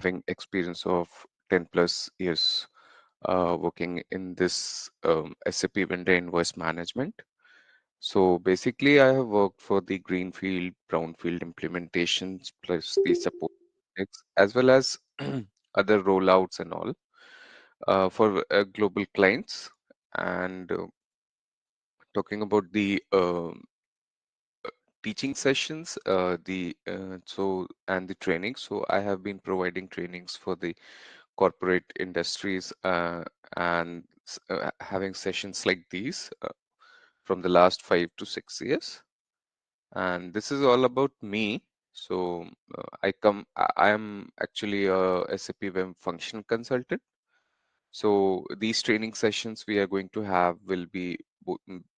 having experience of 10 plus years working in this SAP vendor invoice management. So basically, I have worked for the greenfield, brownfield implementations plus the support projects, as well as other rollouts and all for global clients. And talking about the teaching sessions, and the training. So I have been providing trainings for the corporate industries and having sessions like these from the last 5 to 6 years. And this is all about me. So I am actually a SAP web functional consultant. So these training sessions we are going to have will be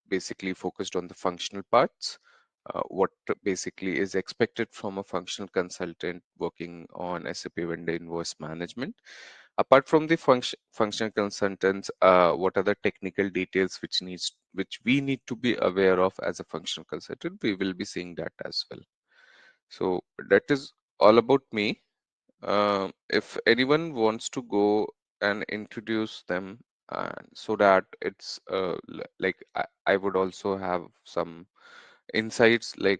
basically focused on the functional parts, what basically is expected from a functional consultant working on SAP vendor invoice management. Apart from the functional consultants, what are the technical details which we need to be aware of as a functional consultant? We will be seeing that as well. So that is all about me. If anyone wants to go and introduce them, so that it's like I would also have some insights like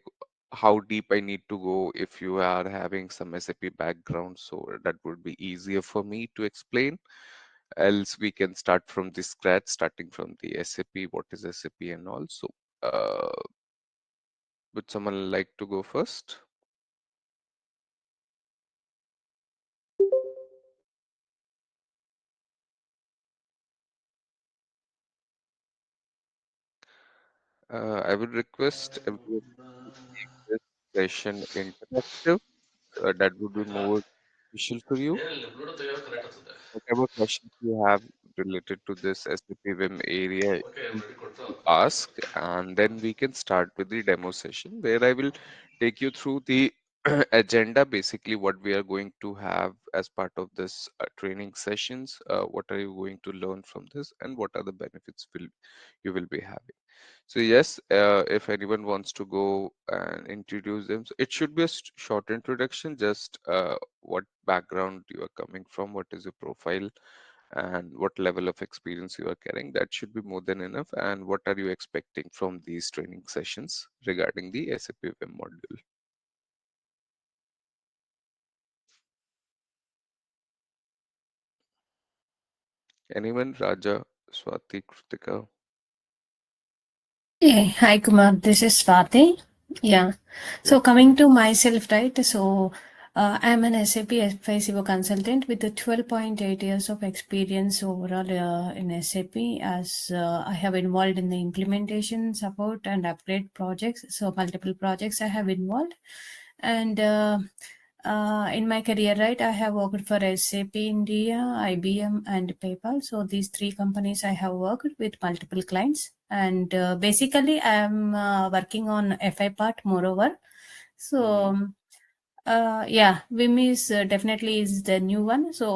how deep I need to go if you are having some SAP background, so that would be easier for me to explain. Else we can start from the scratch, starting from the SAP, what is SAP and all. So would someone like to go first? I would request everyone to make this session interactive. That would be more beneficial for you. ಏನಿಲ್ಲ Bluetooth ತೆಗೆಯೋದು correct ಆಗ್ತದೆ. Whatever questions you have related to this SAP WIM area, okay you ready ಕೊಡ್ತಾ. ask, and then we can start with the demo session where I will take you through the agenda, basically what we are going to have as part of this training sessions. What are you going to learn from this, and what are the benefits you will be having. So yes, if anyone wants to go and introduce them, so it should be a short introduction, just what background you are coming from, what is your profile, and what level of experience you are carrying. That should be more than enough. And what are you expecting from these training sessions regarding the SAP WIM module? Anyone? Raja, Swati, Kritika? Hey, hi Kumar, this is Swati. Yeah. Yeah. So coming to myself, right? So I'm an SAP FICO consultant with a 12.8 years of experience overall in SAP as I have involved in the implementation, support and upgrade projects. So multiple projects I have involved. And in my career, right, I have worked for SAP India, IBM, and PayPal. So these three companies I have worked with multiple clients. And basically, I'm working on FI part moreover. So Mhm. yeah, Vim is definitely is the new one. So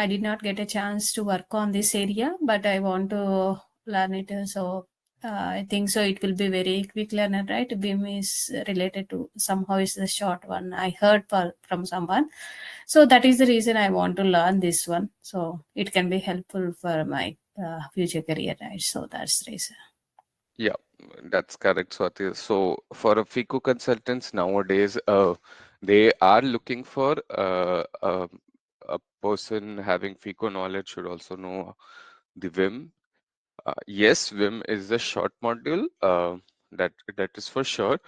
I did not get a chance to work on this area, but I want to learn it. So I think so. It will be very quick learner, right? Vim is related to somehow is the short one. I heard from someone, so that is the reason I want to learn this one. So it can be helpful for my future career, right? So that's the reason. Yeah, that's correct, Swati. So for a FICO consultants nowadays, they are looking for a person having FICO knowledge should also know the WIM. Yes, WIM is the short module, that is for sure.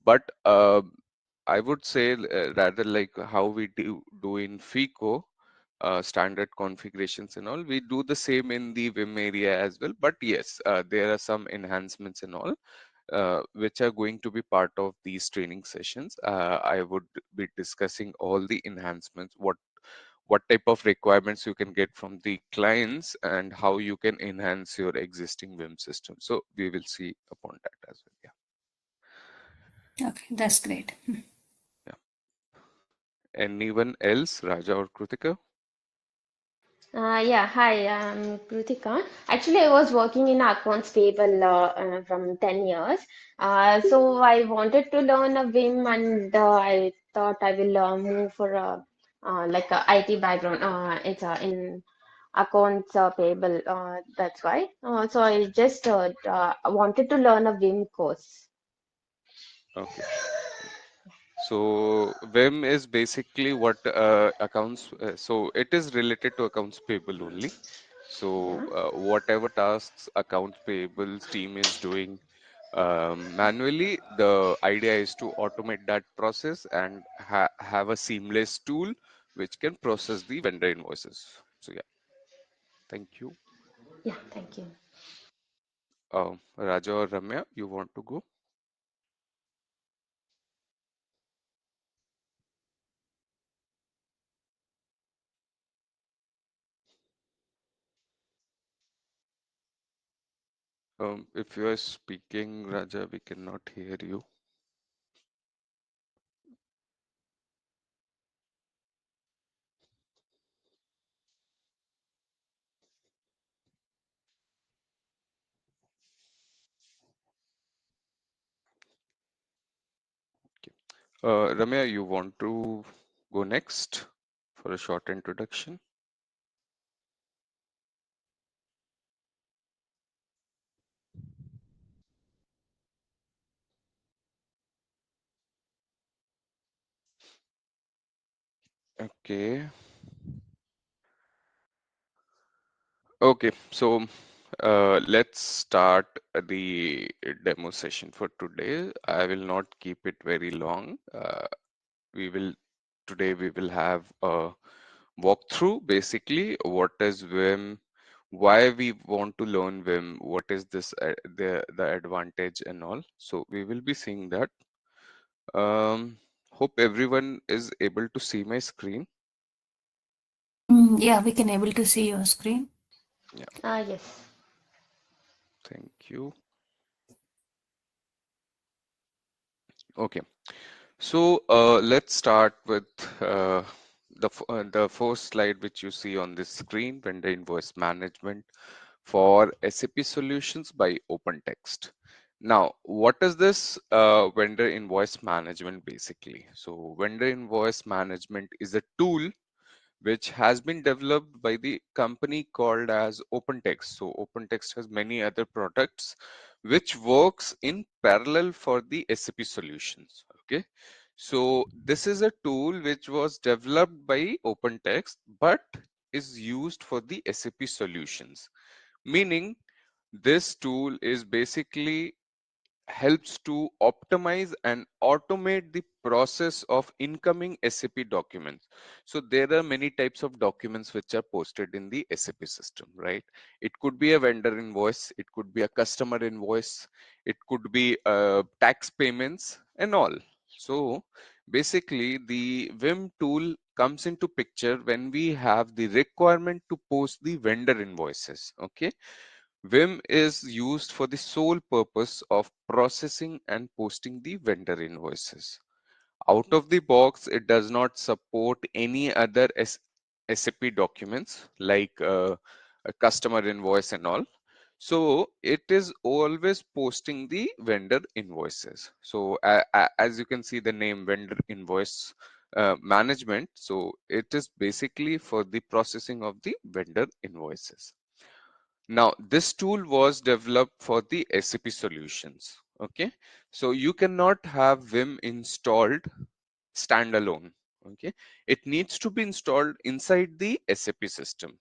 But I would say rather like how we do in FICO, standard configurations and all, we do the same in the WIM area as well. But yes, there are some enhancements and all which are going to be part of these training sessions. I would be discussing all the enhancements, what type of requirements you can get from the clients and how you can enhance your existing WIM system. So we will see upon that as well. Okay, that's great. Yeah. Yeah. Anyone else, Raja or Krutika? Yeah, hi, I'm Kritika. Actually, I was working in accounts payable from 10 years. So I wanted to learn a Vim and I thought I will move for like a IT background. It's in accounts payable. That's why. So I just wanted to learn a Vim course. Okay. So VIM is basically what accounts. So it is related to accounts payable only. So Yeah. whatever tasks accounts payables team is doing manually, the idea is to automate that process and have a seamless tool which can process the vendor invoices. So yeah, thank you. Yeah. Thank you. Raja or Ramya, you want to go? If you are speaking, Raja, we cannot hear you. Ramya, you want to go next for a short introduction? Okay. Okay. So let's start the demo session for today. I will not keep it very long. We will Today we will have a walkthrough, basically what is Vim, why we want to learn Vim, what is this the advantage and all. So we will be seeing that. Hope everyone is able to see my screen. Yeah, we can able to see your screen. Yeah, Yes. thank you. Okay, so let's start with the first slide which you see on this screen, vendor invoice management for SAP solutions by Opentext. Now, what is this vendor invoice management basically? So vendor invoice management is a tool which has been developed by the company called as Opentext. So Opentext has many other products which works in parallel for the SAP solutions. Okay. So this is a tool which was developed by Opentext but is used for the SAP solutions. Meaning this tool is basically helps to optimize and automate the process of incoming SAP documents. So there are many types of documents which are posted in the SAP system, right? It could be a vendor invoice, it could be a customer invoice, it could be tax payments and all. So basically the Vim tool comes into picture when we have the requirement to post the vendor invoices. Okay, Vim is used for the sole purpose of processing and posting the vendor invoices. Out of the box, it does not support any other SAP documents like a customer invoice and all. So it is always posting the vendor invoices. So as you can see the name vendor invoice management. So it is basically for the processing of the vendor invoices. Now, this tool was developed for the SAP solutions. Okay, so you cannot have Vim installed standalone. Okay, it needs to be installed inside the SAP system.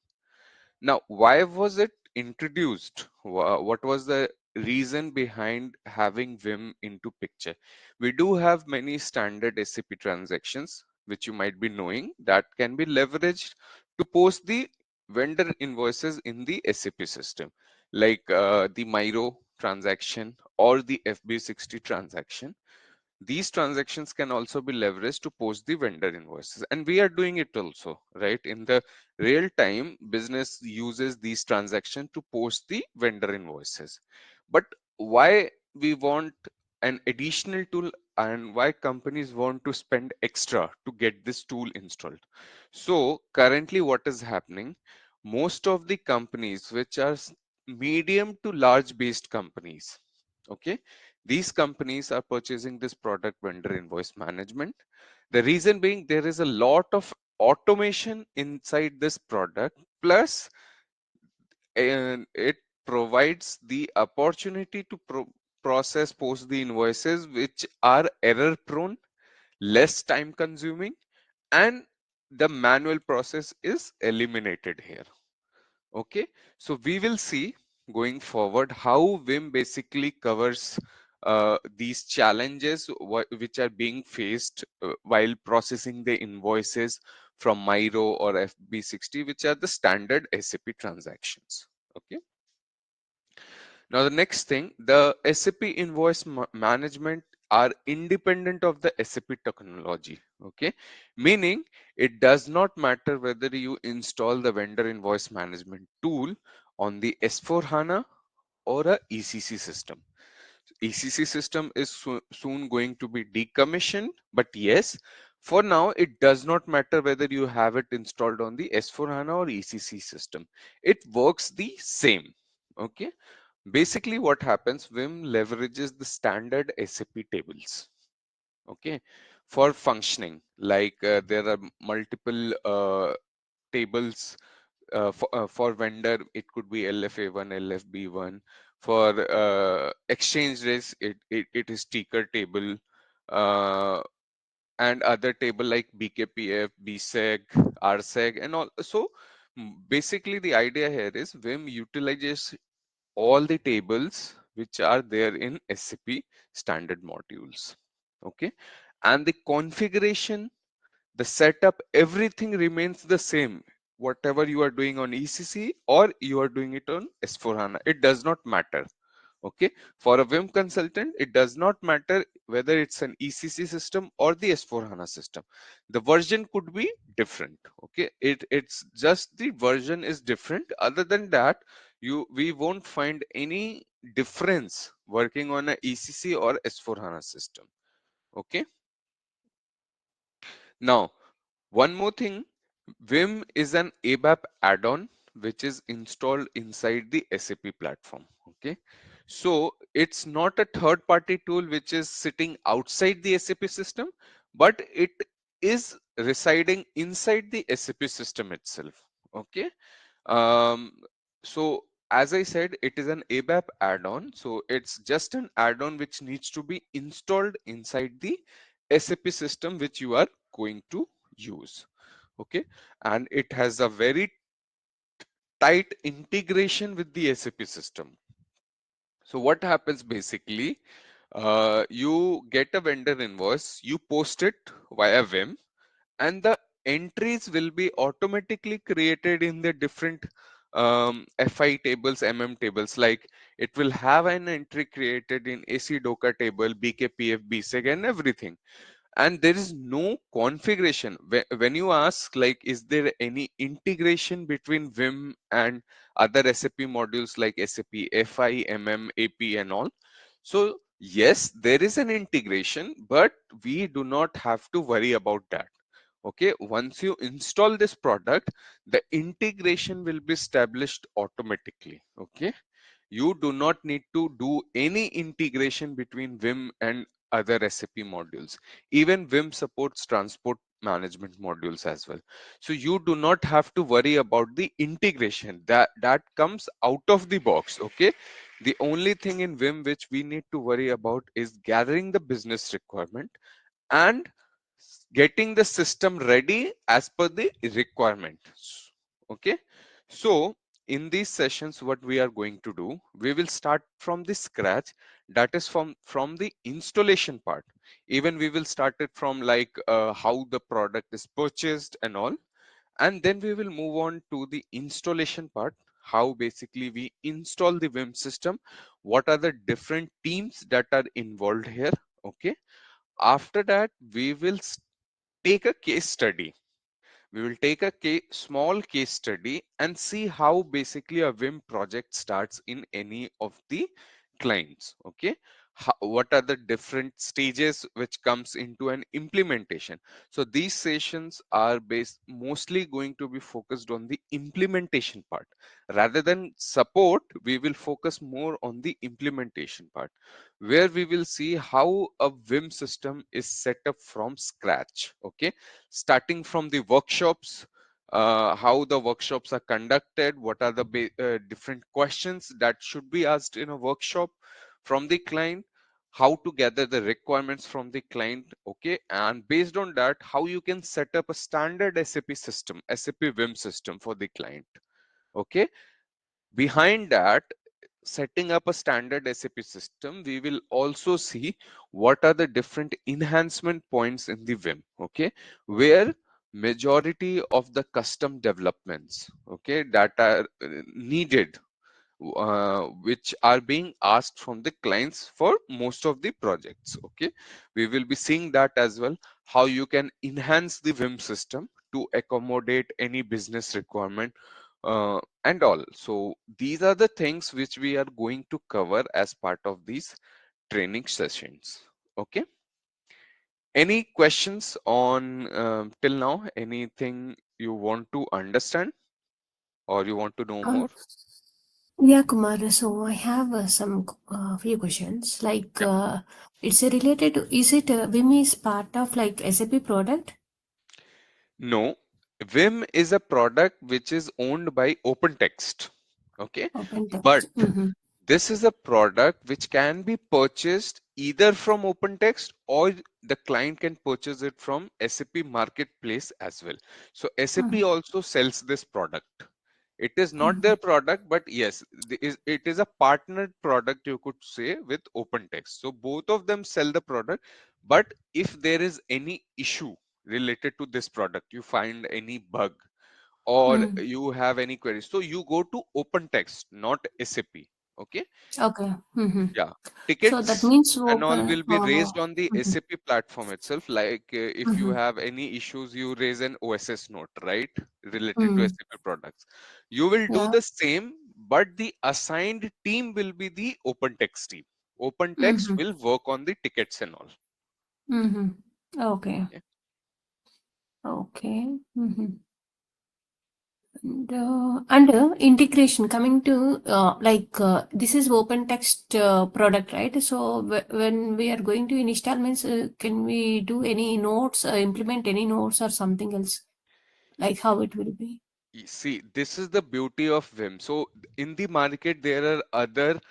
Now, why was it introduced? What was the reason behind having Vim into picture? We do have many standard SAP transactions, which you might be knowing, that can be leveraged to post the vendor invoices in the SAP system, like the Miro transaction or the FB60 transaction. These transactions can also be leveraged to post the vendor invoices, and we are doing it also, right? In the real time, business uses these transactions to post the vendor invoices. But why we want an additional tool and why companies want to spend extra to get this tool installed? So currently what is happening, most of the companies which are medium to large based companies, okay, these companies are purchasing this product vendor invoice management. The reason being there is a lot of automation inside this product, plus it provides the opportunity to process post the invoices which are error prone, less time consuming, and the manual process is eliminated here. Okay, so we will see going forward how Vim basically covers these challenges which are being faced while processing the invoices from Miro or FB60, which are the standard SAP transactions. Okay. Now, the next thing, the SAP invoice management are independent of the SAP technology. Okay, meaning it does not matter whether you install the vendor invoice management tool on the S4 HANA or a ECC system. ECC system is soon going to be decommissioned, but yes, for now it does not matter whether you have it installed on the S4 HANA or ECC system. It works the same. Okay. Basically, what happens, Vim leverages the standard SAP tables, okay, for functioning. Like there are multiple tables for vendor, it could be LFA1, LFB1. For exchange rates, it is ticker table, uh, and other table like BKPF, BSEG, RSEG, and all. So basically, the idea here is Vim utilizes all the tables which are there in SAP standard modules. Okay, and the configuration, the setup, everything remains the same. Whatever you are doing on ECC or you are doing it on S4 HANA, it does not matter. Okay, for a Vim consultant, it does not matter whether it's an ECC system or the S4 HANA system. The version could be different. Okay, it's just the version is different. Other than that, we won't find any difference working on a ECC or S4 HANA system. Okay, now one more thing, Vim is an ABAP add-on which is installed inside the SAP platform. Okay, so it's not a third-party tool which is sitting outside the SAP system, but it is residing inside the SAP system itself. Okay, um, so as I said, it is an ABAP add-on. So it's just an add-on which needs to be installed inside the SAP system which you are going to use. Okay, and it has a very tight integration with the SAP system. So what happens basically, you get a vendor invoice, you post it via Vim, and the entries will be automatically created in the different FI tables, MM tables. Like it will have an entry created in AC Doka table, BKPF, BSEG, and everything, and there is no configuration. When you ask like is there any integration between Vim and other SAP modules like SAP FI, MM, AP and all, so yes, there is an integration, but we do not have to worry about that. Okay, once you install this product, the integration will be established automatically. Okay, you do not need to do any integration between Vim and other SAP modules. Even Vim supports transport management modules as well. So you do not have to worry about the integration that comes out of the box. Okay. The only thing in Vim which we need to worry about is gathering the business requirement and getting the system ready as per the requirement. Okay. So in these sessions, what we are going to do, we will start from the scratch, that is from the installation part. Even we will start it from like how the product is purchased and all, and then we will move on to the installation part, how basically we install the Vim system, what are the different teams that are involved here. Okay, after that we will take a case study. We will take a small case study and see how basically a Vim project starts in any of the clients. Okay, what are the different stages which comes into an implementation. So these sessions are based mostly going to be focused on the implementation part. Rather than support, we will focus more on the implementation part, where we will see how a vim system is set up from scratch. Okay, starting from the workshops, how the workshops are conducted, what are the different questions that should be asked in a workshop from the client, how to gather the requirements from the client. Okay, and based on that, how you can set up a standard SAP system, SAP vim system for the client. Okay, behind that, setting up a standard SAP system, we will also see what are the different enhancement points in the vim. Okay, where majority of the custom developments, okay, that are needed, which are being asked from the clients for most of the projects. Okay, we will be seeing that as well, how you can enhance the vim system to accommodate any business requirement, and all. So these are the things which we are going to cover as part of these training sessions. Okay, any questions on till now? Anything you want to understand or you want to know Uh, more? yeah, Kumar. So I have some few questions. Like, Yeah. it's related to, is it Vim is part of like SAP product? No, Vim is a product which is owned by Opentext. Okay, Open but text. Mm-hmm. this is a product which can be purchased either from Opentext, or the client can purchase it from SAP Marketplace as well. So SAP Mm-hmm. also sells this product. It is not Mm-hmm. their product, but yes, it is a partnered product, you could say, with Opentext. So both of them sell the product. But if there is any issue related to this product, you find any bug or Mm. you have any queries, so you go to Opentext, not SAP. Okay, Okay. Mm-hmm. yeah, So that tickets means and all open. will be raised on the Mhm. SAP platform itself. Like if you Mhm. have any issues, you raise an OSS note, right? Related to Mm. SAP products. You will do Yeah. the same, but the assigned team will be the OpenText team. OpenText Mhm. will work on the tickets and all. Mhm. Okay. Okay. Okay. Mhm. And integration coming to this is open text product, right? So when we are going to installments, can we do any notes, implement any notes or something else? Like how it will be? See, this is the beauty of Vim. So in the market, there are other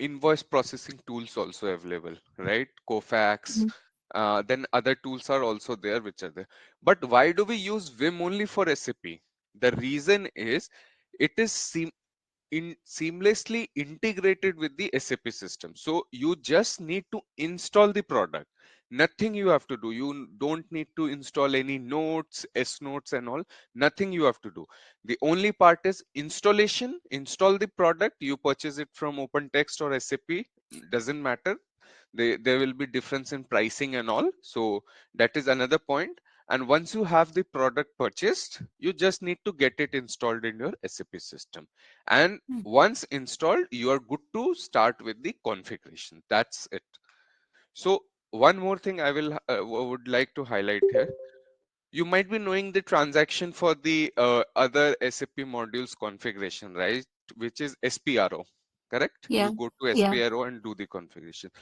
invoice processing tools also available, right? Kofax. Mhm. Then other tools are also there, which are there. But why do we use Vim only for SAP? The reason is it is seamlessly integrated with the SAP system. So you just need to install the product. Nothing you have to do. You don't need to install any notes, S notes and all. Nothing you have to do. The only part is installation. Install the product. You purchase it from OpenText or SAP. Doesn't matter. There will be difference in pricing and all. So that is another point. And once you have the product purchased, you just need to get it installed in your SAP system. And Mm. once installed, you are good to start with the configuration. That's it. So one more thing I will would like to highlight here. You might be knowing the transaction for the other SAP modules configuration, right? Which is SPRO, correct? Yeah. You go to Yeah. SPRO and do the configuration.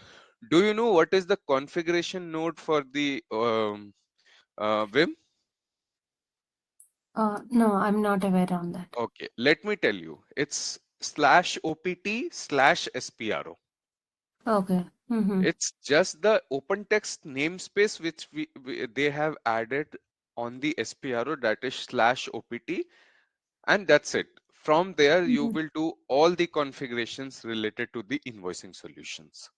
Do you know what is the configuration node for the Vim? No, I'm not aware on that. Okay, let me tell you. It's /opt/SPRO. Okay. Mm-hmm. It's just the OpenText namespace which they have added on the SPRO, that is /opt, and that's it. From there, you Mm-hmm. will do all the configurations related to the invoicing solutions.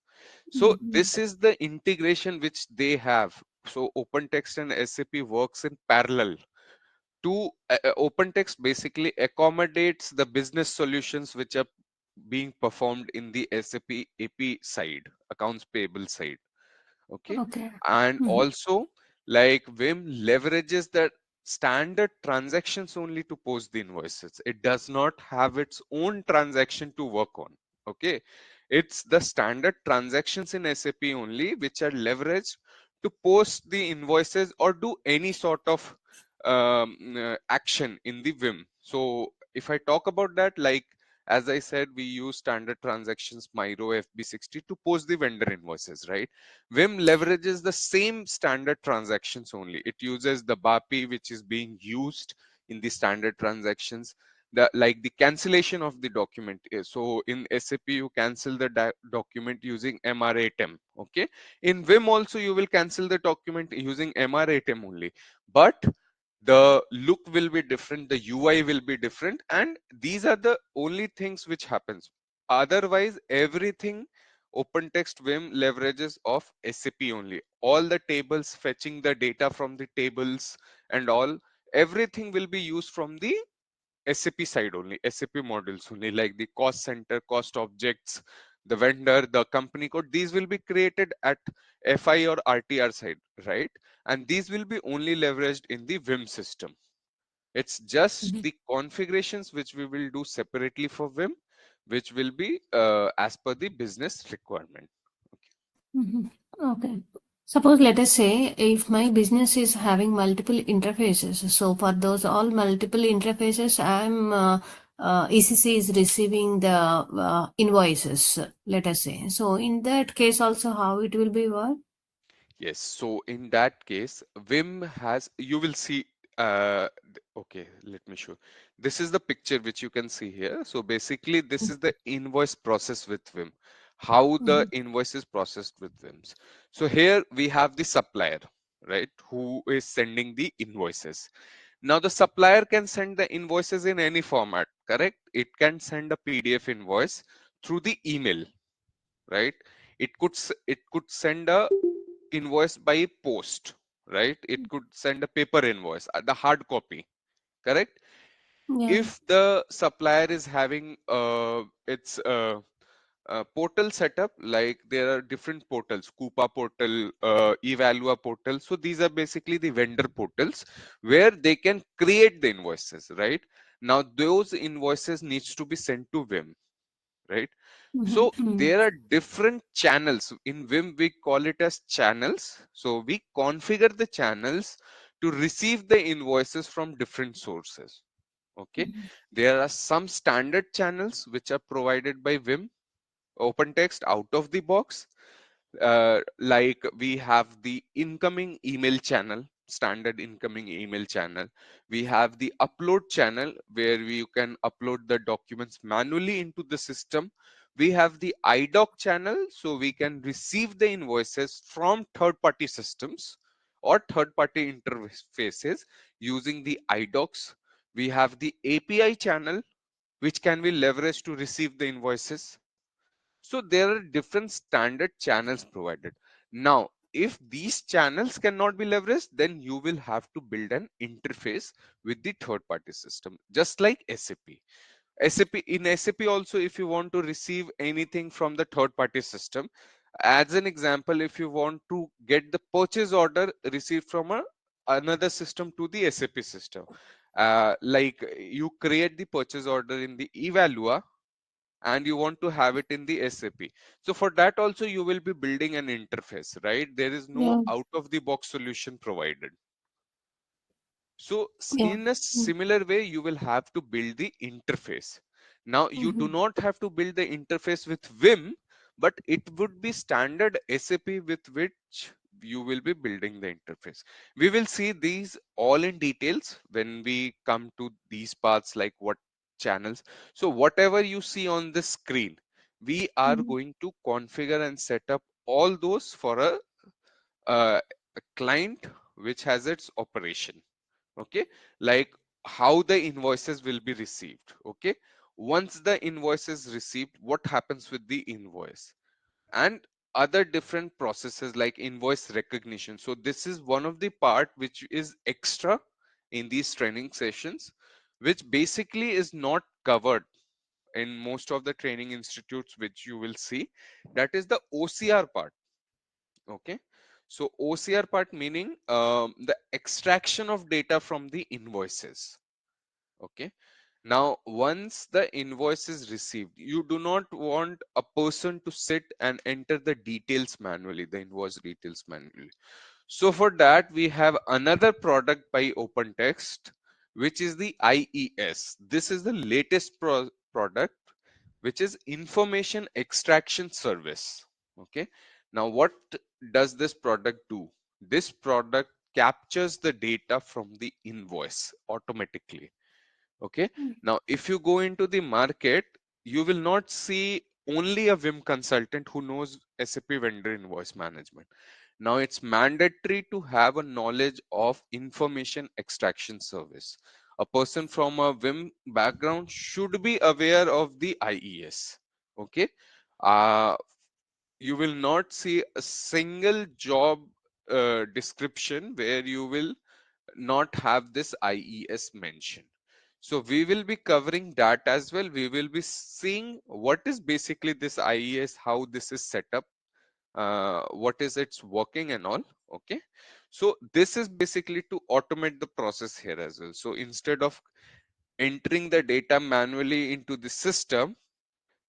So Mm-hmm. this is the integration which they have. So OpenText and SAP works in parallel. To OpenText basically accommodates the business solutions which are being performed in the SAP AP side, accounts payable side. Okay, Okay. and Mm-hmm. also like Vim leverages the standard transactions only to post the invoices. It does not have its own transaction to work on. Okay, It's the standard transactions in SAP only which are leveraged to post the invoices or do any sort of action in the Vim. So if I talk about that, like as I said, we use standard transactions Miro FB60 to post the vendor invoices, right? Vim leverages the same standard transactions only. It uses the BAPI which is being used in the standard transactions, the like the cancellation of the document is. So in SAP you cancel the document using MR8M. Okay, in Vim also you will cancel the document using MR8M only, but the look will be different, the UI will be different, and these are the only things which happens. Otherwise everything OpenText Vim leverages of SAP only. All the tables, fetching the data from the tables and all, everything will be used from the SAP side only, SAP modules only, like the cost center, cost objects, the vendor, the company code. These will be created at FI or RTR side, right? And these will be only leveraged in the Vim system. It's just Mhm. the configurations which we will do separately for Vim, which will be as per the business requirement. Okay. Mhm. Okay. Suppose let us say if my business is having multiple interfaces, so for those all multiple interfaces, I'm ECC is receiving the invoices. Let us say. So in that case, also how it will be work? Yes, so in that case, Vim has, you will see, okay, let me show. This is the picture which you can see here. So basically, this is the invoice process with Vim, how the Mhm. invoice is processed with Vims. So here we have the supplier, right, who is sending the invoices. Now the supplier can send the invoices in any format, correct? It can send a PDF invoice through the email, right? It could send a invoice by post, right? It could send a paper invoice, the hard copy, correct? Yeah. If the supplier is having its portal setup, like there are different portals, Coupa portal, Evalua portal. So these are basically the vendor portals where they can create the invoices, right? Now those invoices needs to be sent to Vim, right? Mhm. So Mhm. there are different channels. In Vim, we call it as channels. So we configure the channels to receive the invoices from different sources. Okay. There are some standard channels which are provided by Vim, OpenText out of the box. Like we have the incoming email channel, standard incoming email channel. We have the upload channel where you can upload the documents manually into the system. We have the idoc channel, so we can receive the invoices from third party systems or third party interfaces using the idocs. We have the API channel which can be leveraged to receive the invoices. So there are different standard channels provided. Now, if these channels cannot be leveraged, then you will have to build an interface with the third party system, just like SAP. In SAP also, if you want to receive anything from the third party system, as an example, if you want to get the purchase order received from another system to the SAP system, like you create the purchase order in the Evalua and you want to have it in the SAP. So for that also you will be building an interface, right? There is no Yeah. out of the box solution provided. So Yeah. in a similar way, you will have to build the interface. Now you do Mhm. not have to build the interface with Vim, but it would be standard SAP with which you will be building the interface. We will see these all in details when we come to these parts, like what channels. So whatever you see on the screen, we are Mhm. going to configure and set up all those for a client which has its operation. Okay, like how the invoices will be received. Okay, once the invoice is received, what happens with the invoice, and other different processes like invoice recognition. So this is one of the part which is extra in these training sessions, which basically is not covered in most of the training institutes which you will see. That is the OCR part. Okay, so OCR part meaning the extraction of data from the invoices. Okay, Now, once the invoice is received, you do not want a person to sit and enter the details manually, the invoice details manually. So for that, we have another product by Opentext, which is the IES. This is the latest product, which is information extraction service. Okay. Now, what does this product do? This product captures the data from the invoice automatically. Okay. Now, if you go into the market, you will not see only a Vim consultant who knows SAP vendor invoice management. Now it's mandatory to have a knowledge of information extraction service. A person from a Vim background should be aware of the IES. Okay. Uh, you will not see a single job description where you will not have this IES mentioned. So we will be covering that as well. We will be seeing what is basically this IES, how this is set up, what is its working and all. Okay. So this is basically to automate the process here as well. So instead of entering the data manually into the system,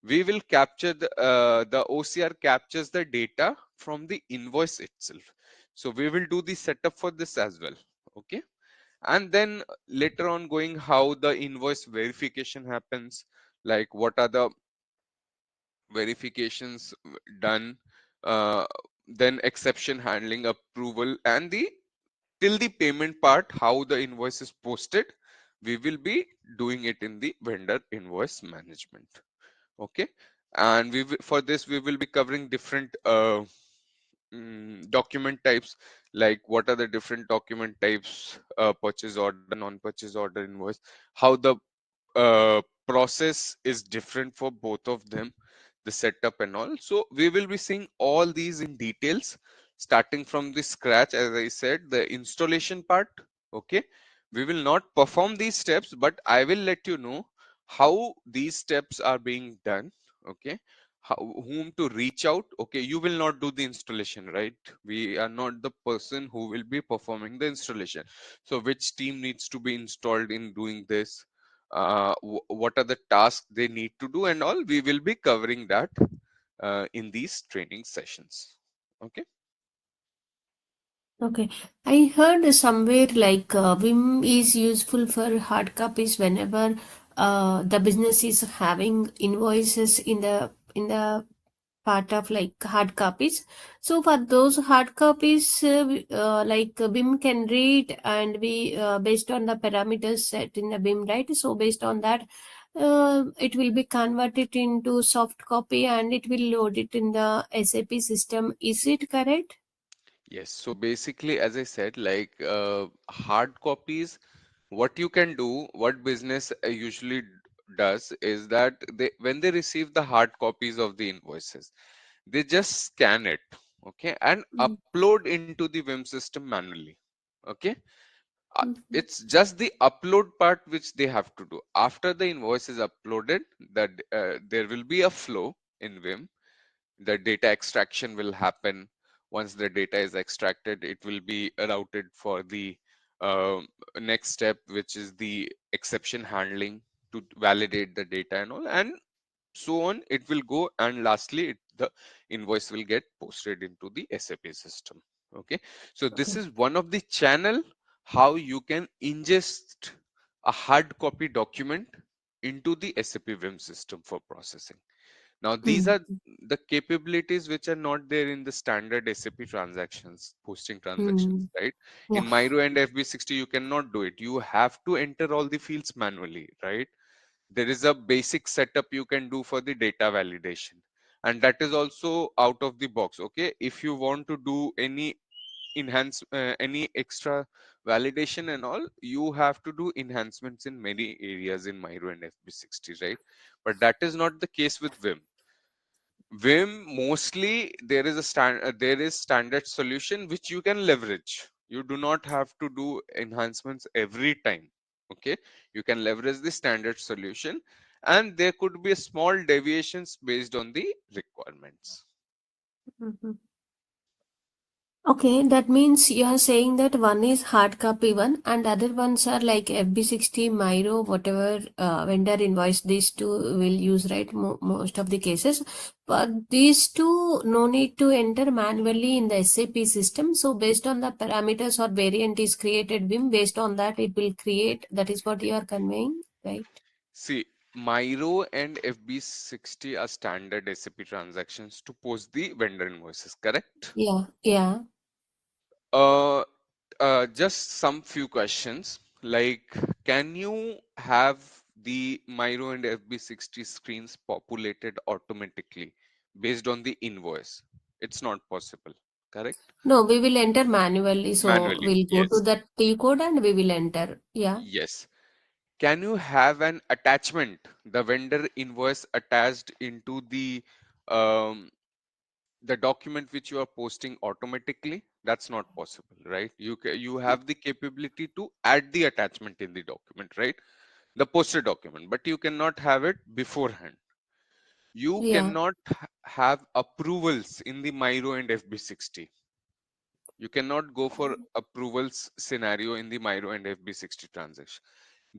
we will capture the OCR captures the data from the invoice itself. So we will do the setup for this as well. Okay. And then later on going how the invoice verification happens, like what are the verifications done, uh, then exception handling, approval, and the till the payment part, how the invoice is posted, we will be doing it in the vendor invoice management. Okay. And for this we will be covering different document types, like what are the different document types, purchase order, non-purchase order invoice, how the process is different for both of them, the setup and all. So we will be seeing all these in details, starting from the scratch, as I said, the installation part. Okay. We will not perform these steps, but I will let you know how these steps are being done. Okay. How, whom to reach out. Okay, you will not do the installation, right? We are not the person who will be performing the installation. So which team needs to be installed in doing this, what are the tasks they need to do and all, we will be covering that in these training sessions. Okay. Okay. I heard somewhere like Vim is useful for hard copies whenever the business is having invoices in the part of like hard copies. So for those hard copies, Vim can read and we based on the parameters set in the Vim, right? So based on that, it will be converted into soft copy and it will load it in the SAP system. Is it correct? Yes, so basically, as I said, like hard copies, what you can do, what business usually does is that they when they receive the hard copies of the invoices, they just scan it, okay, and upload into the Vim system manually. Okay. uh, Mhm. it's just the upload part which they have to do. After the invoice is uploaded, that there will be a flow in Vim. The data extraction will happen. Once the data is extracted, it will be routed for the uh, next step, which is the exception handling to validate the data and all, and so on it will go, and lastly the invoice will get posted into the SAP system. Okay. So this Okay. is one of the channel how you can ingest a hard copy document into the SAP Vim system for processing. Now these Mm. are the capabilities which are not there in the standard SAP transactions, posting transactions, Mm. right? Yeah. In Miro and FB60 you cannot do it, you have to enter all the fields manually, right? There is a basic setup you can do for the data validation, and that is also out of the box. Okay, if you want to do any extra validation and all, you have to do enhancements in many areas in Miro and FB60, right? But that is not the case with Vim. Vim, mostly there is standard solution which you can leverage. You do not have to do enhancements every time. Okay, you can leverage the standard solution, and there could be a small deviations based on the requirements. Mhm. Okay, that means you are saying that one is hard copy one and other ones are like FB60, Miro, whatever vendor invoice, these two will use, right? Most of the cases. But these two no need to enter manually in the SAP system. So based on the parameters or variant is created Vim, based on that it will create. That is what you are conveying, right? See, Miro and FB60 are standard SAP transactions to post the vendor invoices, correct? Yeah, yeah. Uh, just some few questions. Like, can you have the Miro and FB60 screens populated automatically based on the invoice? It's not possible, correct? No, we will enter manually. So Manually, we'll go to yes. that T code and we will enter. Yeah. Yes. Can you have an attachment, the vendor invoice attached into um, the document which you are posting automatically? That's not possible, right? You have the capability to add the attachment in the document, right? The posted document, but you cannot have it beforehand. You Yeah. cannot have approvals in the Miro and FB60. You cannot go for approvals scenario in the Miro and FB60 transaction.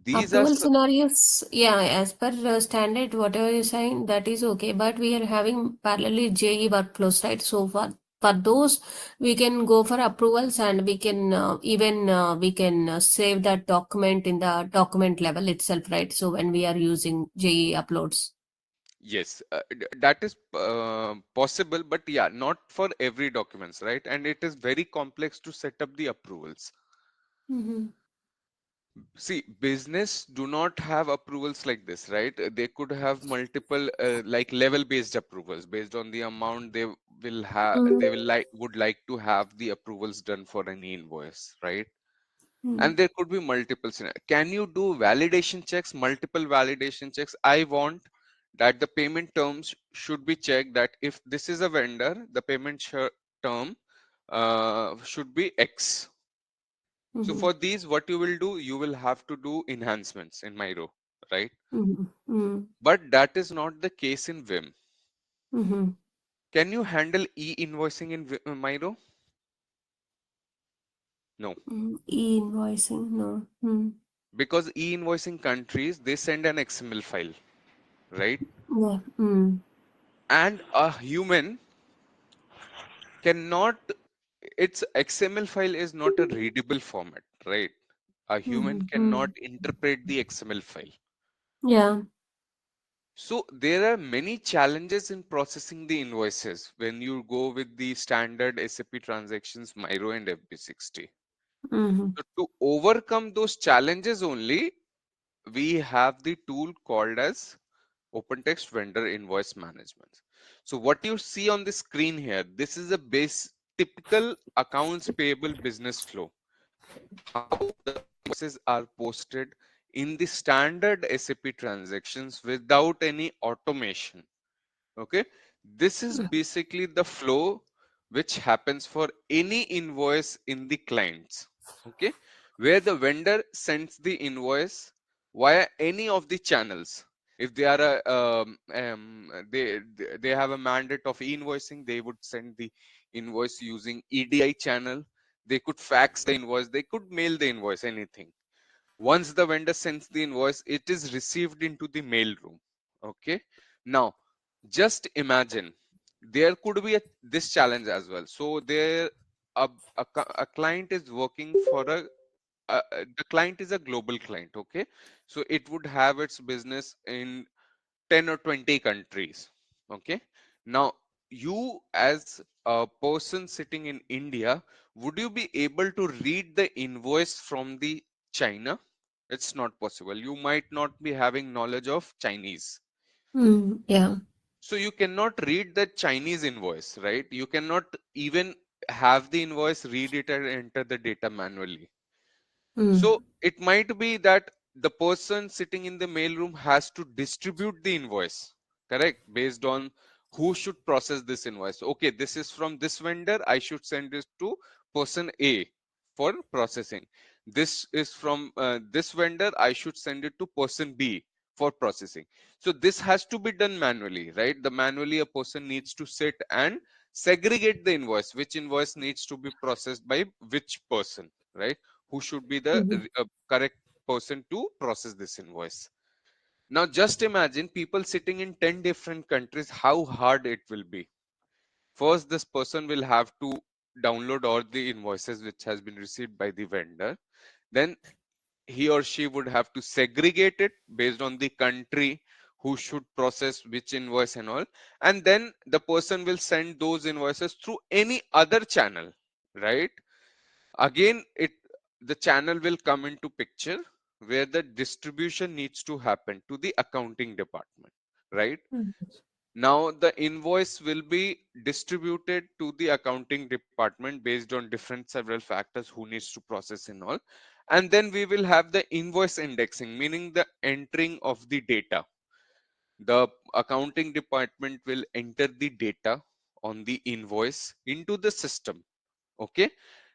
These are Approval scenarios, yeah, as per standard, whatever you're saying, that is okay. But we are having parallelly JE workflows, right? So for those, we can go for approvals and we can even we can save that document in the document level itself, right? So when we are using JE uploads. Yes, that is possible, but yeah, not for every documents, right? And it is very complex to set up the approvals. Mm-hmm. See, business do not have approvals like this, right? They could have multiple like level-based approvals based on the amount they will have. They will would like to have the approvals done for any invoice, right? Mm-hmm. And there could be multiple scenarios. Can you do validation checks, multiple validation checks? I want that the payment terms should be checked, that if this is a vendor, the payment term should be X. So Mm-hmm. for these, what you will do, you will have to do enhancements in Miro, right? Mm-hmm. But that is not the case in Vim. Mm-hmm. Can you handle e-invoicing in Miro? No, E-invoicing, no. Mm. because e-invoicing countries, they send an XML file, right? Yeah. Mm. And a human cannot, its XML file is not a readable format, right? A human cannot Mm-hmm. interpret the XML file. Yeah. So there are many challenges in processing the invoices when you go with the standard SAP transactions, Miro and FB60. Mm-hmm. So to overcome those challenges only, we have the tool called as Opentext Vendor Invoice Management. So what you see on the screen here, this is a base typical accounts payable business flow. How the invoices are posted in the standard SAP transactions without any automation. Okay, this is basically the flow which happens for any invoice in the clients. Okay, where the vendor sends the invoice via any of the channels. If they are they have a mandate of invoicing, they would send the invoice using EDI channel. They could fax the invoice, they could mail the invoice, anything. Once the vendor sends the invoice, it is received into the mail room. Okay, now just imagine there could be this challenge as well. So there a client is working for the client is a global client. Okay, so it would have its business in 10 or 20 countries. Okay, now you as a person sitting in India, would you be able to read the invoice from the China? It's not possible. You might not be having knowledge of Chinese, Mm. Yeah. so you cannot read the Chinese invoice, right? You cannot even have the invoice, read it and enter the data manually. Mm. So it might be that the person sitting in the mailroom has to distribute the invoice, correct? Based on who should process this invoice. Okay, this is from this vendor, I should send this to person A for processing. This is from this vendor, I should send it to person B for processing. So this has to be done manually, right? The manually a person needs to sit and segregate the invoice, which invoice needs to be processed by which person, right? Who should be the Mhm. correct person to process this invoice. Now just imagine people sitting in 10 different countries, how hard it will be. First, this person will have to download all the invoices which has been received by the vendor. Then he or she would have to segregate it based on the country who should process which invoice and all. And then the person will send those invoices through any other channel, right? Again, the channel will come into picture where the distribution needs to happen to the accounting department, right? Mhm. Now the invoice will be distributed to the accounting department based on different several factors who needs to process and all. And then we will have the invoice indexing, meaning the entering of the data. The accounting department will enter the data on the invoice into the system. Okay.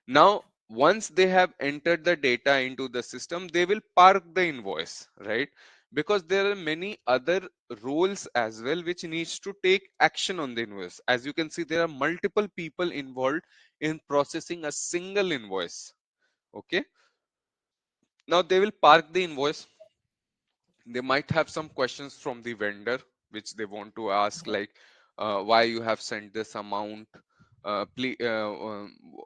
Now, once they have entered the data into the system, they will park the invoice, right? Because there are many other roles as well which needs to take action on the invoice. As you can see, there are multiple people involved in processing a single invoice. Okay. Now they will park the invoice. They might have some questions from the vendor which they want to ask, like why you have sent this amount, please,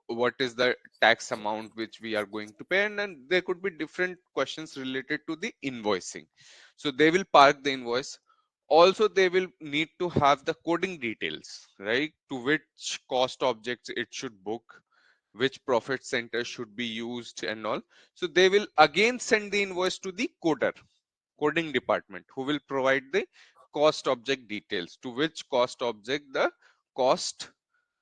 what is the tax amount which we are going to pay, and then there could be different questions related to the invoicing. So they will park the invoice. Also they will need to have the coding details, right? To which cost objects it should book, which profit center should be used and all. So they will again send the invoice to the coder, coding department, who will provide the cost object details, to which cost object the cost,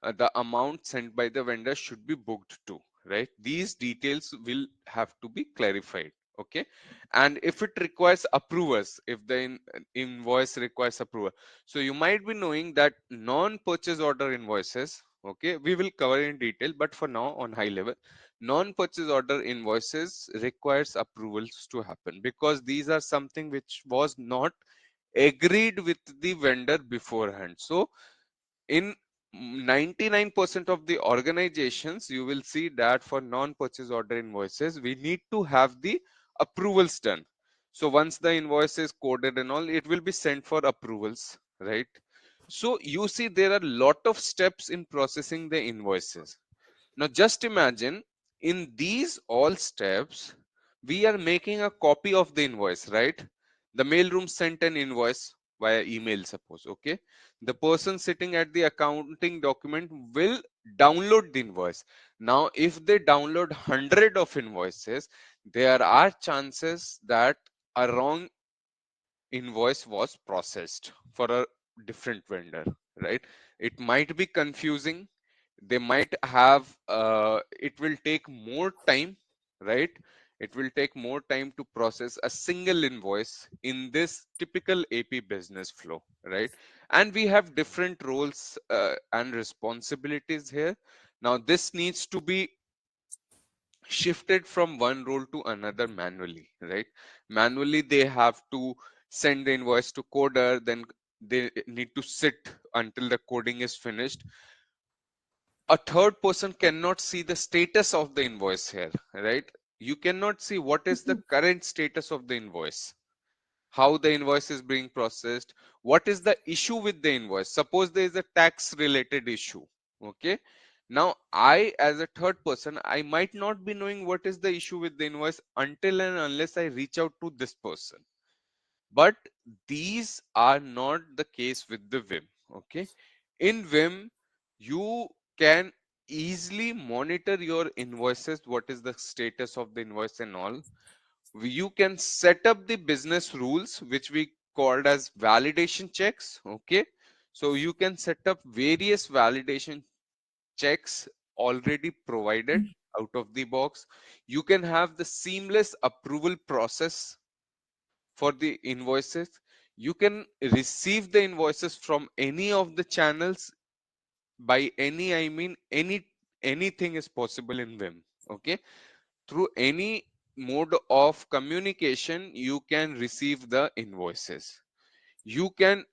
the amount sent by the vendor should be booked to, right? These details will have to be clarified. Okay. And if it requires approvers, if the invoice requires approval, so you might be knowing that non-purchase order invoices, okay, we will cover in detail, but for now on high level, non-purchase order invoices requires approvals to happen, because these are something which was not agreed with the vendor beforehand. So in 99% of the organizations, you will see that for non-purchase order invoices, we need to have the approvals done. So once the invoice is coded and all, it will be sent for approvals, right? So you see there are a lot of steps in processing the invoices. Now just imagine, in these all steps, we are making a copy of the invoice, right? The mailroom sent an invoice via email, suppose, okay? The person sitting at the accounting document will download the invoice. Now, if they download 100 of invoices, there are chances that a wrong invoice was processed for a different vendor, right? It might be confusing. They might have it will take more time, right? It will take more time to process a single invoice in this typical AP business flow, right? And we have different roles and responsibilities here. Now this needs to be shifted from one role to another manually, right? Manually they have to send the invoice to coder, then they need to sit until the coding is finished. A third person cannot see the status of the invoice here, right? You cannot see what is the current status of the invoice, how the invoice is being processed, what is the issue with the invoice. Suppose there is a tax related issue, okay? Now I, as a third person, I might not be knowing what is the issue with the invoice until and unless I reach out to this person. But these are not the case with the Vim, okay? In Vim, you can easily monitor your invoices, what is the status of the invoice and all. You can set up the business rules, which we called as validation checks, okay? So you can set up various validation checks already provided out of the box. You can have the seamless approval process for the invoices. You can receive the invoices from any of the channels. By any, I mean anything is possible in Vim, okay? Through any mode of communication, you can receive the invoices. You can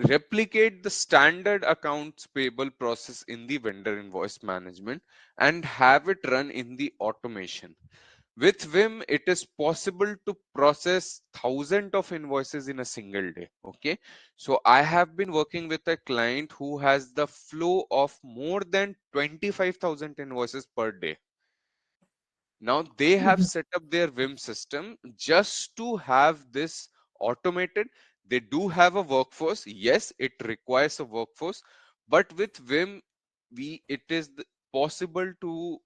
replicate the standard accounts payable process in the vendor invoice management and have it run in the automation. With Vim, it is possible to process thousands of invoices in a single day. Okay, so I have been working with a client who has the flow of more than 25,000 invoices per day. Now they have Mhm. set up their Vim system just to have this automated. They do have a workforce. Yes, it requires a workforce, but with Vim, it is possible to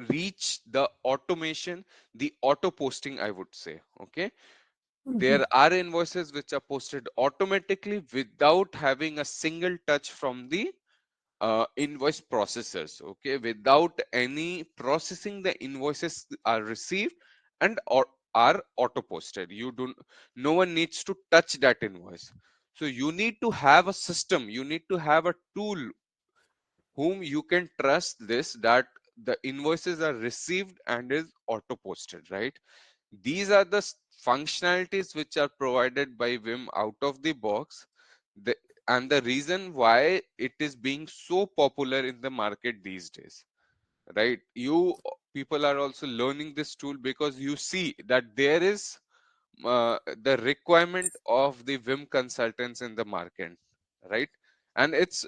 reach the automation, the auto posting, I would say. Okay, there Mhm. are invoices which are posted automatically without having a single touch from the invoice processors. Okay, without any processing, the invoices are received and or are auto posted. You don't, no one needs to touch that invoice. So you need to have a system, you need to have a tool whom you can trust this, that the invoices are received and is auto posted, right? These are the functionalities which are provided by Vim out of the box. the, and the reason why it is being so popular in the market these days, right? You people are also learning this tool because you see that there is the requirement of the Vim consultants in the market, right? And it's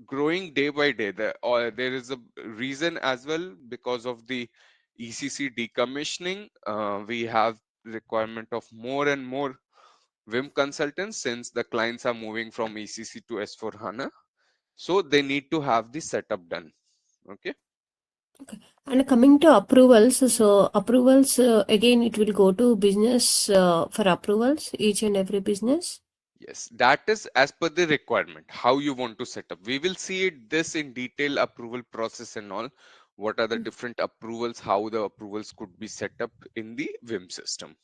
growing day by day. There is a reason as well because of the ECC decommissioning. We have requirement of more and more Vim consultants since the clients are moving from ECC to S4 HANA. So they need to have the setup done. Okay. Okay. And coming to approvals, so approvals again, it will go to business for approvals, each and every business. Yes, that is as per the requirement, how you want to set up. We will see this in detail, approval process and all. What are the different approvals, how the approvals could be set up in the Vim system.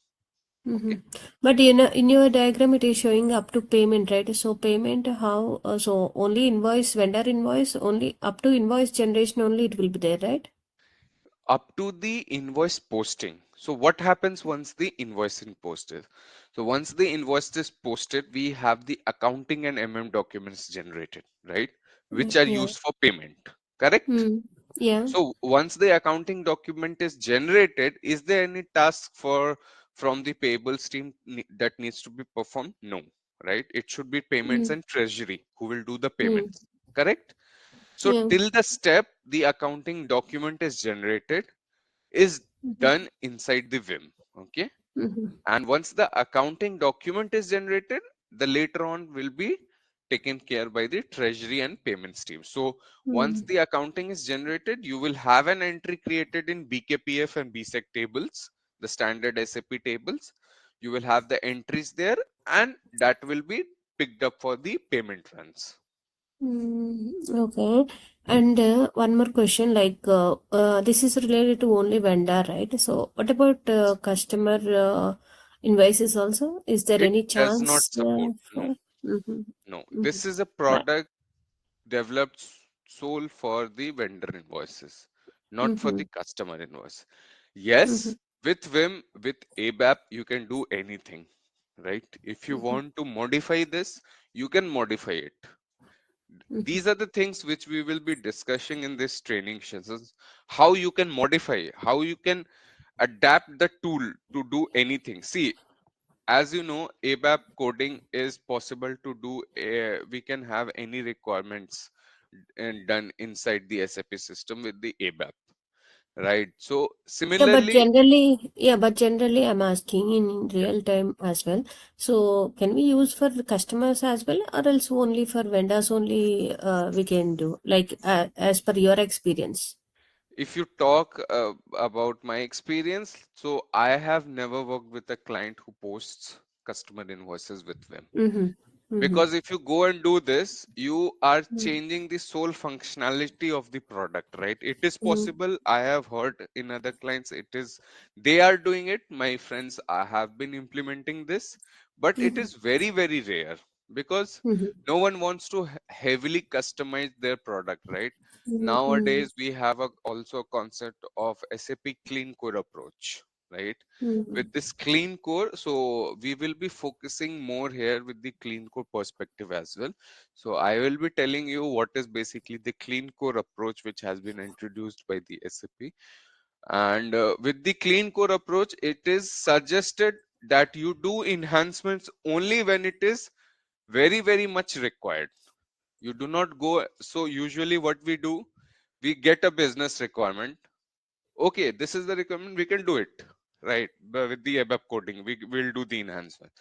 Mm-hmm. Okay. But in your diagram, it is showing up to payment, right? So payment, how? So only invoice, vendor invoice, only up to invoice generation only it will be there, right? Up to the invoice posting. So what happens once the invoice is posted? So once the invoice is posted, we have the accounting and documents generated, right? Which are Yeah. used for payment, correct? Mm. Yeah. So once the accounting document is generated, is there any task for from the payables team that needs to be performed? No, right? It should be payments Mm. and treasury who will do the Mm. payments, correct? So Yeah. till the step the accounting document is generated is Mm-hmm. done inside the Vim. Okay. Mm-hmm. And once the accounting document is generated, the later on will be taken care by the treasury and payments team. So once Mm. the accounting is generated, you will have an entry created in BKPF and BSEC tables, the standard SAP tables. You will have the entries there and that will be picked up for the payment runs. Okay. And one more question, like this is related to only vendor, right? So what about customer invoices also? Is there It any does not chance support. No, for? Mm-hmm. no. Mm-hmm. This is a Right. product developed sole for the vendor invoices, not for Mm-hmm. the customer invoice. Mm-hmm. Yes, with Vim, with ABAP, you can do anything, right? If you Mm-hmm. want to modify this, you can modify it. Mm-hmm. These are the things which we will be discussing in this training sessions. How you can modify, how you can adapt the tool to do anything. See, as you know, ABAP coding is possible to do. We can have any requirements and done inside the SAP system with the ABAP, right? So similarly, Yeah, but generally, I'm asking in yeah, real time as well. So, can we use for the customers as well, or else only for vendors only we can do, like as per your experience? if you talk about my experience, so I have never worked with a client who posts customer invoices with them. Mm-hmm. Mm-hmm. Because if you go and do this, you are changing the sole functionality of the product, right? It is Mm-hmm. possible. I have heard in other clients, it is, they are doing it. My friends, I have been implementing this, but it Mm-hmm. is very, very rare because no one wants to heavily customize their product, right? Mm-hmm. Nowadays, we have also a concept of SAP clean core approach. right? Mhm. With this clean core, so we will be focusing more here with the clean core perspective as well. So I will be telling you what is basically the clean core approach which has been introduced by the SAP. And with the clean core approach, it is suggested that you do enhancements only when it is very much required. You do not go. So usually what we do, we get a business requirement. Okay, this is the requirement, we can do it, right? But with the above coding, we will do the enhancement.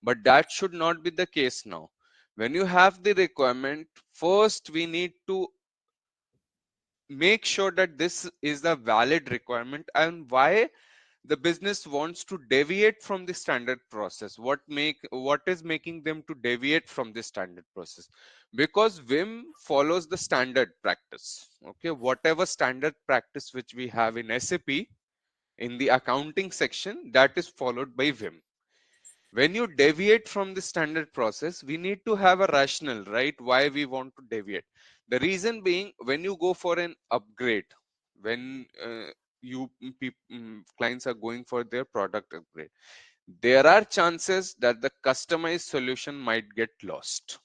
But that should not be the case now. When you have the requirement, first we need to make sure that this is the valid requirement and why the business wants to deviate from the standard process. What is making them to deviate from the standard process? Because Vim follows the standard practice. Okay, whatever standard practice which we have in SAP in the accounting section, that is followed by Vim. When you deviate from the standard process, we need to have a rationale, right? Why we want to deviate. The reason being, when you go for an upgrade, when clients are going for their product upgrade, there are chances that the customized solution might get lost.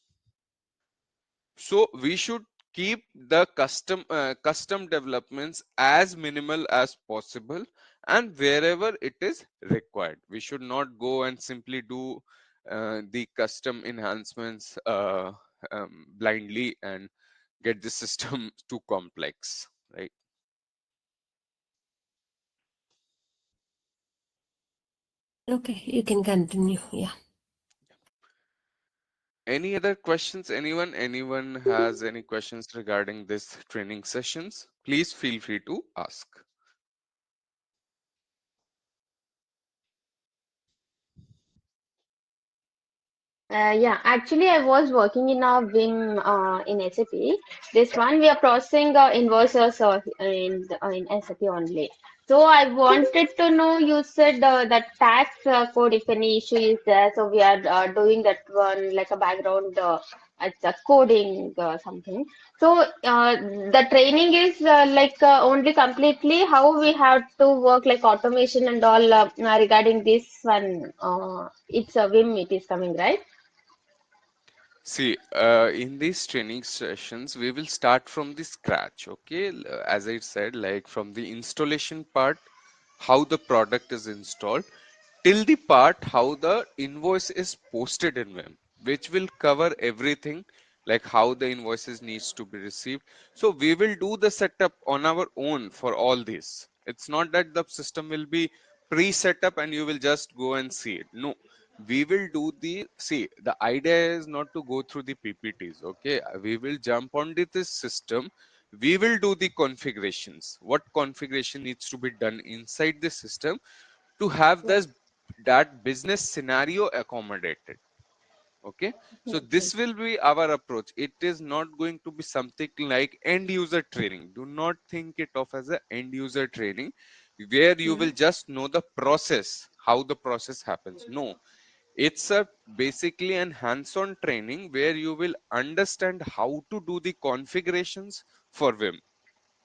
So we should keep the custom developments as minimal as possible, and wherever it is required. We should not go and simply do the custom enhancements blindly and get the system too complex, right? Okay, you can continue. Yeah. Any other questions? Anyone has any questions regarding this training sessions? Please feel free to ask. Yeah, actually, I was working in a Vim in SAP. This one we are processing invoices in SAP only. So I wanted to know, you said that tax code, if any issue is there, so we are doing that one like a background, it's a coding something. So the training is like only completely how we have to work like automation and all regarding this one. It's a Vim, it is coming, right? See, in these training sessions, we will start from the scratch, okay? As I said, like from the installation part, how the product is installed, till the part how the invoice is posted in Vim, which will cover everything, like how the invoices needs to be received. So we will do the setup on our own for all this. It's not that the system will be pre-set up and you will just go and see it. No, we will do the idea is not to go through the PPTs. Okay, we will jump onto this system. We will do the configurations, what configuration needs to be done inside the system to have Yeah. this that business scenario accommodated. Okay, so Okay. this will be our approach. It is not going to be something like end user training. Do not think it of as a end user training where you will Mhm. just know the process, how the process happens. No, it's a basically an hands-on training where you will understand how to do the configurations for Vim,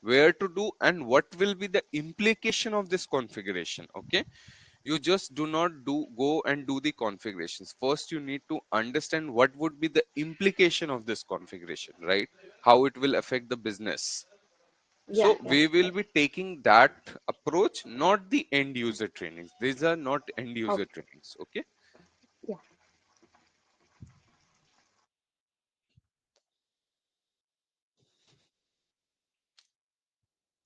where to do and what will be the implication of this configuration. Okay, you just do not go and do the configurations. First you need to understand what would be the implication of this configuration, right? How it will affect the business. Yeah, So yeah, we will right. be taking that approach, not the end user trainings. These are not end Oh, user trainings. Okay, yeah.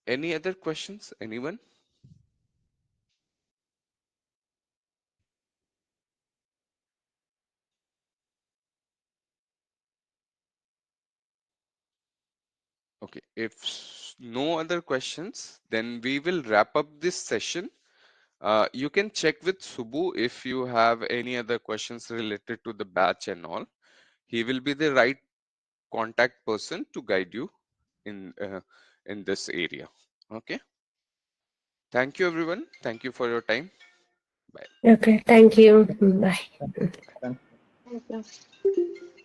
any other questions, anyone? Okay, if no other questions, then we will wrap up this session. You can check with Subbu if you have any other questions related to the batch and all. He will be the right contact person to guide you in this area. Okay. Thank you, everyone. Thank you for your time. Bye. Okay, thank you. Bye. Thank you. Thank you.